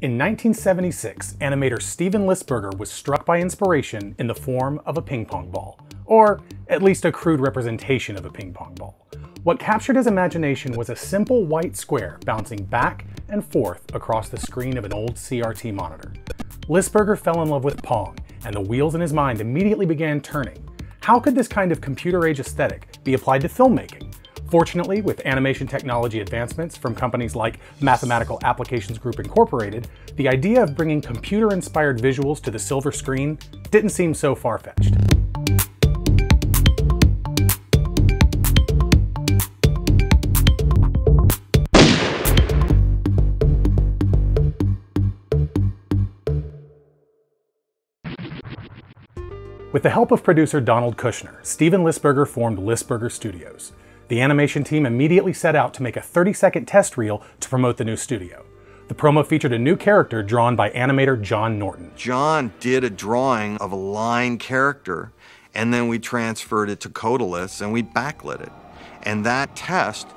In 1976, animator Steven Lisberger was struck by inspiration in the form of a ping pong ball, or at least a crude representation of a ping pong ball. What captured his imagination was a simple white square bouncing back and forth across the screen of an old CRT monitor. Lisberger fell in love with Pong, and the wheels in his mind immediately began turning. How could this kind of computer-age aesthetic be applied to filmmaking? Fortunately, with animation technology advancements from companies like Mathematical Applications Group Incorporated, the idea of bringing computer-inspired visuals to the silver screen didn't seem so far-fetched. With the help of producer Donald Kushner, Steven Lisberger formed Lisberger Studios. The animation team immediately set out to make a 30-second test reel to promote the new studio. The promo featured a new character drawn by animator John Norton. John did a drawing of a line character, and then we transferred it to Codalith and we backlit it. And that test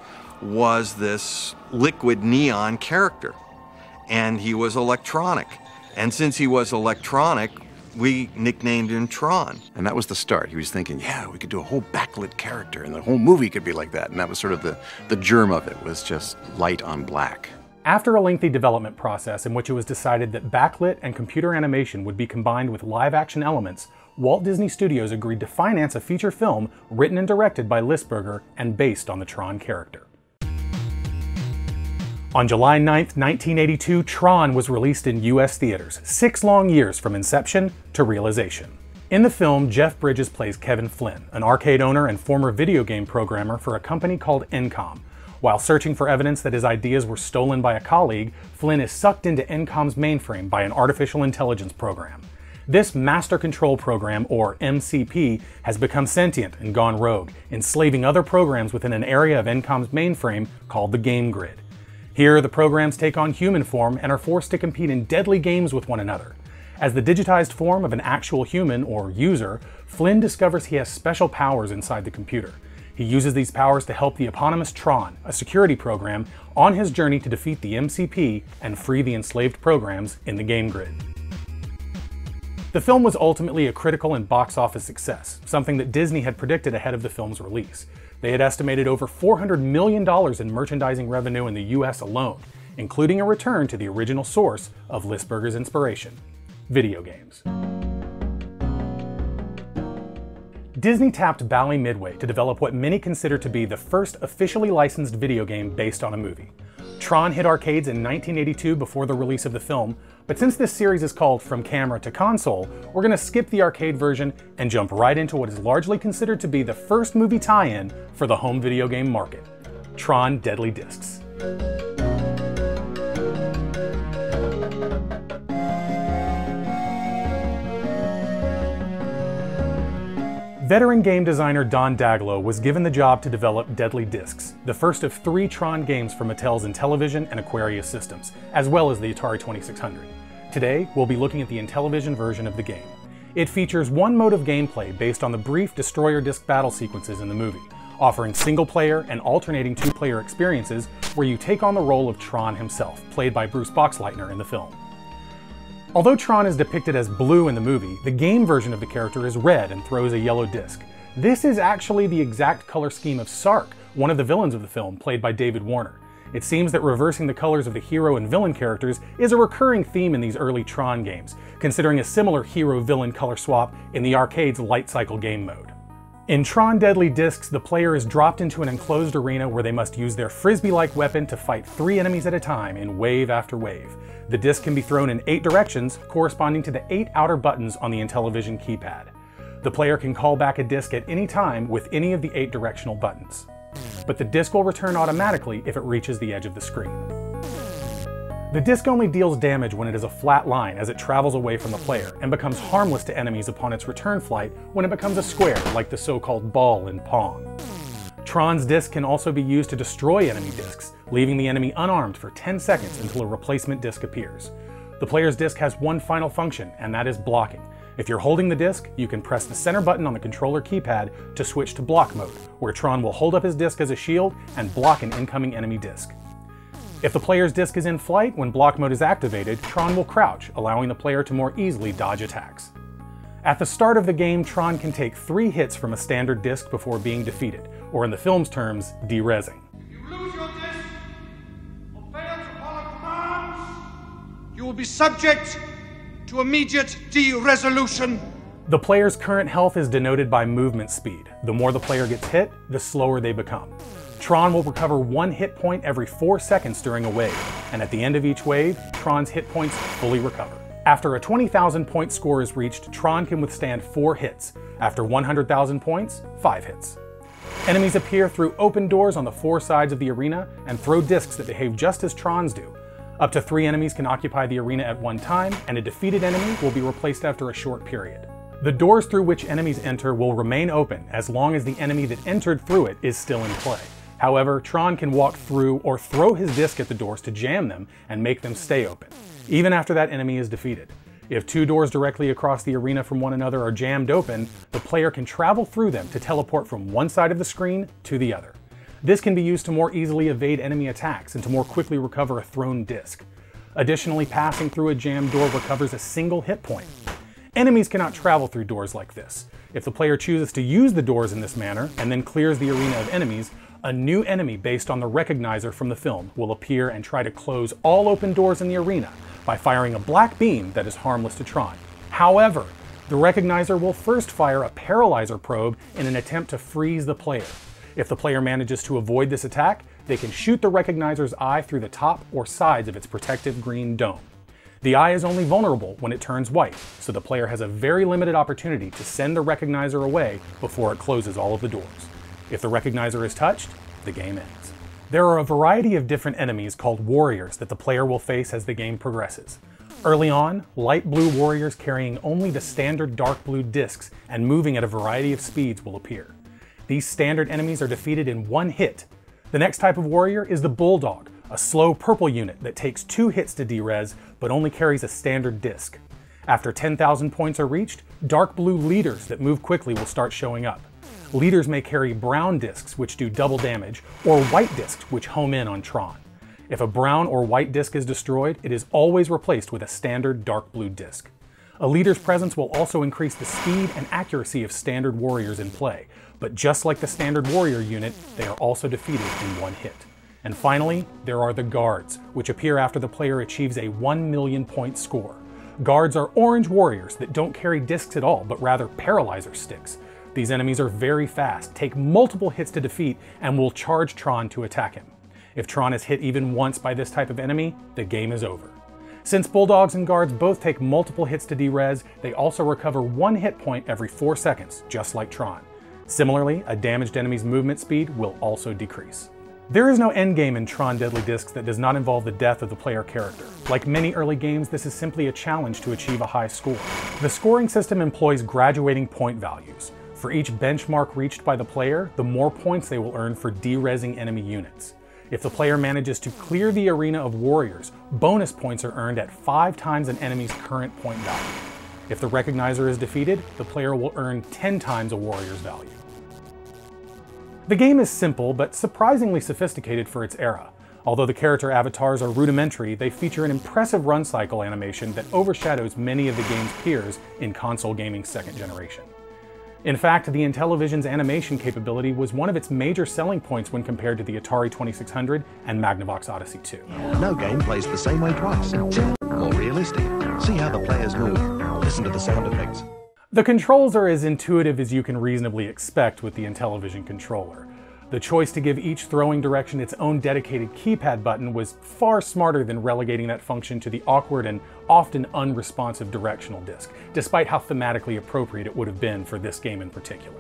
was this liquid neon character. And he was electronic. And since he was electronic, we nicknamed him Tron. And that was the start. He was thinking, yeah, we could do a whole backlit character and the whole movie could be like that. And that was sort of the germ of it, was just light on black. After a lengthy development process in which it was decided that backlit and computer animation would be combined with live-action elements, Walt Disney Studios agreed to finance a feature film written and directed by Lisberger and based on the Tron character. On July 9, 1982, Tron was released in US theaters, 6 long years from inception to realization. In the film, Jeff Bridges plays Kevin Flynn, an arcade owner and former video game programmer for a company called Encom. While searching for evidence that his ideas were stolen by a colleague, Flynn is sucked into Encom's mainframe by an artificial intelligence program. This Master Control Program, or MCP, has become sentient and gone rogue, enslaving other programs within an area of Encom's mainframe called the Game Grid. Here, the programs take on human form and are forced to compete in deadly games with one another. As the digitized form of an actual human, or user, Flynn discovers he has special powers inside the computer. He uses these powers to help the eponymous Tron, a security program, on his journey to defeat the MCP and free the enslaved programs in the Game Grid. The film was ultimately a critical and box office success, something that Disney had predicted ahead of the film's release. They had estimated over $400 million in merchandising revenue in the US alone, including a return to the original source of Lisberger's inspiration: video games. Disney tapped Bally Midway to develop what many consider to be the first officially licensed video game based on a movie. Tron hit arcades in 1982 before the release of the film, but since this series is called From Camera to Console, we're going to skip the arcade version and jump right into what is largely considered to be the first movie tie-in for the home video game market: Tron Deadly Discs. Veteran game designer Don Daglow was given the job to develop Deadly Discs, the first of 3 Tron games for Mattel's Intellivision and Aquarius systems, as well as the Atari 2600. Today, we'll be looking at the Intellivision version of the game. It features one mode of gameplay based on the brief Destroyer Disc battle sequences in the movie, offering single-player and alternating 2-player experiences where you take on the role of Tron himself, played by Bruce Boxleitner in the film. Although Tron is depicted as blue in the movie, the game version of the character is red and throws a yellow disc. This is actually the exact color scheme of Sark, one of the villains of the film, played by David Warner. It seems that reversing the colors of the hero and villain characters is a recurring theme in these early Tron games, considering a similar hero-villain color swap in the arcade's Light Cycle game mode. In Tron Deadly Discs, the player is dropped into an enclosed arena where they must use their frisbee-like weapon to fight 3 enemies at a time in wave after wave. The disc can be thrown in 8 directions, corresponding to the 8 outer buttons on the Intellivision keypad. The player can call back a disc at any time with any of the 8 directional buttons. But the disc will return automatically if it reaches the edge of the screen. The disc only deals damage when it is a flat line as it travels away from the player, and becomes harmless to enemies upon its return flight when it becomes a square, like the so-called ball in Pong. Tron's disc can also be used to destroy enemy discs, leaving the enemy unarmed for 10 seconds until a replacement disc appears. The player's disc has one final function, and that is blocking. If you're holding the disc, you can press the center button on the controller keypad to switch to block mode, where Tron will hold up his disc as a shield and block an incoming enemy disc. If the player's disc is in flight when block mode is activated, Tron will crouch, allowing the player to more easily dodge attacks. At the start of the game, Tron can take 3 hits from a standard disc before being defeated, or in the film's terms, de-rezzing. If you lose your disc or fail to follow commands, you will be subject to immediate de-resolution. The player's current health is denoted by movement speed. The more the player gets hit, the slower they become. Tron will recover 1 hit point every 4 seconds during a wave, and at the end of each wave, Tron's hit points fully recover. After a 20,000 point score is reached, Tron can withstand 4 hits. After 100,000 points, 5 hits. Enemies appear through open doors on the 4 sides of the arena and throw discs that behave just as Tron's do. Up to 3 enemies can occupy the arena at one time, and a defeated enemy will be replaced after a short period. The doors through which enemies enter will remain open as long as the enemy that entered through it is still in play. However, Tron can walk through or throw his disc at the doors to jam them and make them stay open, even after that enemy is defeated. If 2 doors directly across the arena from one another are jammed open, the player can travel through them to teleport from one side of the screen to the other. This can be used to more easily evade enemy attacks and to more quickly recover a thrown disc. Additionally, passing through a jammed door recovers a single hit point. Enemies cannot travel through doors like this. If the player chooses to use the doors in this manner and then clears the arena of enemies, a new enemy based on the recognizer from the film will appear and try to close all open doors in the arena by firing a black beam that is harmless to Tron. However, the recognizer will first fire a paralyzer probe in an attempt to freeze the player. If the player manages to avoid this attack, they can shoot the recognizer's eye through the top or sides of its protective green dome. The eye is only vulnerable when it turns white, so the player has a very limited opportunity to send the recognizer away before it closes all of the doors. If the recognizer is touched, the game ends. There are a variety of different enemies called warriors that the player will face as the game progresses. Early on, light blue warriors carrying only the standard dark blue discs and moving at a variety of speeds will appear. These standard enemies are defeated in 1 hit. The next type of warrior is the bulldog, a slow purple unit that takes 2 hits to de-res but only carries a standard disc. After 10,000 points are reached, dark blue leaders that move quickly will start showing up. Leaders may carry brown discs which do double damage, or white discs which home in on Tron. If a brown or white disc is destroyed, it is always replaced with a standard dark blue disc. A leader's presence will also increase the speed and accuracy of standard warriors in play, but just like the standard warrior unit, they are also defeated in 1 hit. And finally, there are the guards, which appear after the player achieves a 1 million point score. Guards are orange warriors that don't carry discs at all, but rather paralyzer sticks. These enemies are very fast, take multiple hits to defeat, and will charge Tron to attack him. If Tron is hit even once by this type of enemy, the game is over. Since bulldogs and guards both take multiple hits to de-res, they also recover 1 hit point every 4 seconds, just like Tron. Similarly, a damaged enemy's movement speed will also decrease. There is no endgame in Tron Deadly Discs that does not involve the death of the player character. Like many early games, this is simply a challenge to achieve a high score. The scoring system employs graduating point values. For each benchmark reached by the player, the more points they will earn for de-resing enemy units. If the player manages to clear the arena of warriors, bonus points are earned at 5 times an enemy's current point value. If the recognizer is defeated, the player will earn 10 times a warrior's value. The game is simple, but surprisingly sophisticated for its era. Although the character avatars are rudimentary, they feature an impressive run cycle animation that overshadows many of the game's peers in console gaming's 2nd generation. In fact, the Intellivision's animation capability was one of its major selling points when compared to the Atari 2600 and Magnavox Odyssey 2. No game plays the same way twice. More realistic. See how the players move. Listen to the sound effects. The controls are as intuitive as you can reasonably expect with the Intellivision controller. The choice to give each throwing direction its own dedicated keypad button was far smarter than relegating that function to the awkward and often unresponsive directional disc, despite how thematically appropriate it would have been for this game in particular.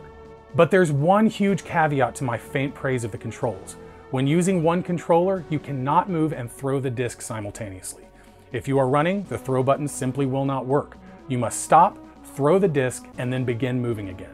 But there's one huge caveat to my faint praise of the controls. When using one controller, you cannot move and throw the disc simultaneously. If you are running, the throw button simply will not work. You must stop, throw the disc, and then begin moving again.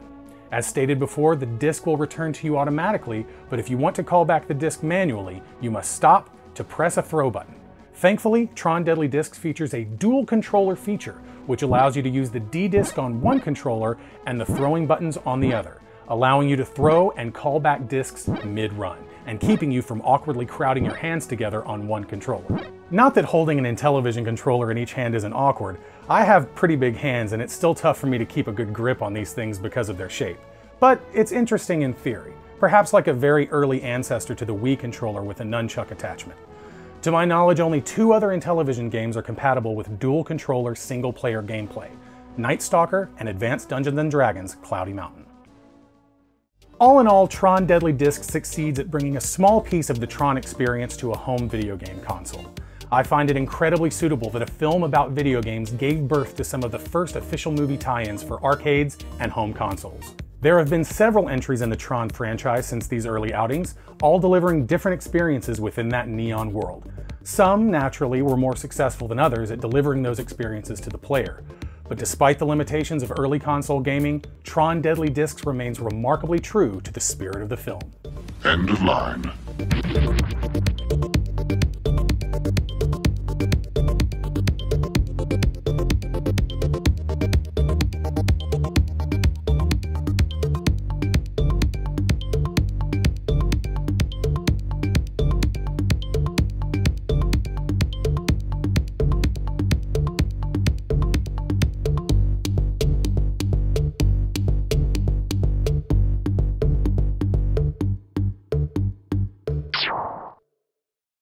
As stated before, the disc will return to you automatically, but if you want to call back the disc manually, you must stop to press a throw button. Thankfully, Tron Deadly Discs features a dual controller feature, which allows you to use the D disc on one controller and the throwing buttons on the other, allowing you to throw and call back discs mid-run. and keeping you from awkwardly crowding your hands together on one controller. Not that holding an Intellivision controller in each hand isn't awkward. I have pretty big hands and it's still tough for me to keep a good grip on these things because of their shape. But it's interesting in theory, perhaps like a very early ancestor to the Wii controller with a nunchuck attachment. To my knowledge, only 2 other Intellivision games are compatible with dual controller single-player gameplay: Night Stalker and Advanced Dungeons & Dragons Cloudy Mountain. All in all, Tron Deadly Discs succeeds at bringing a small piece of the Tron experience to a home video game console. I find it incredibly suitable that a film about video games gave birth to some of the first official movie tie-ins for arcades and home consoles. There have been several entries in the Tron franchise since these early outings, all delivering different experiences within that neon world. Some, naturally, were more successful than others at delivering those experiences to the player. But despite the limitations of early console gaming, Tron Deadly Discs remains remarkably true to the spirit of the film. End of line.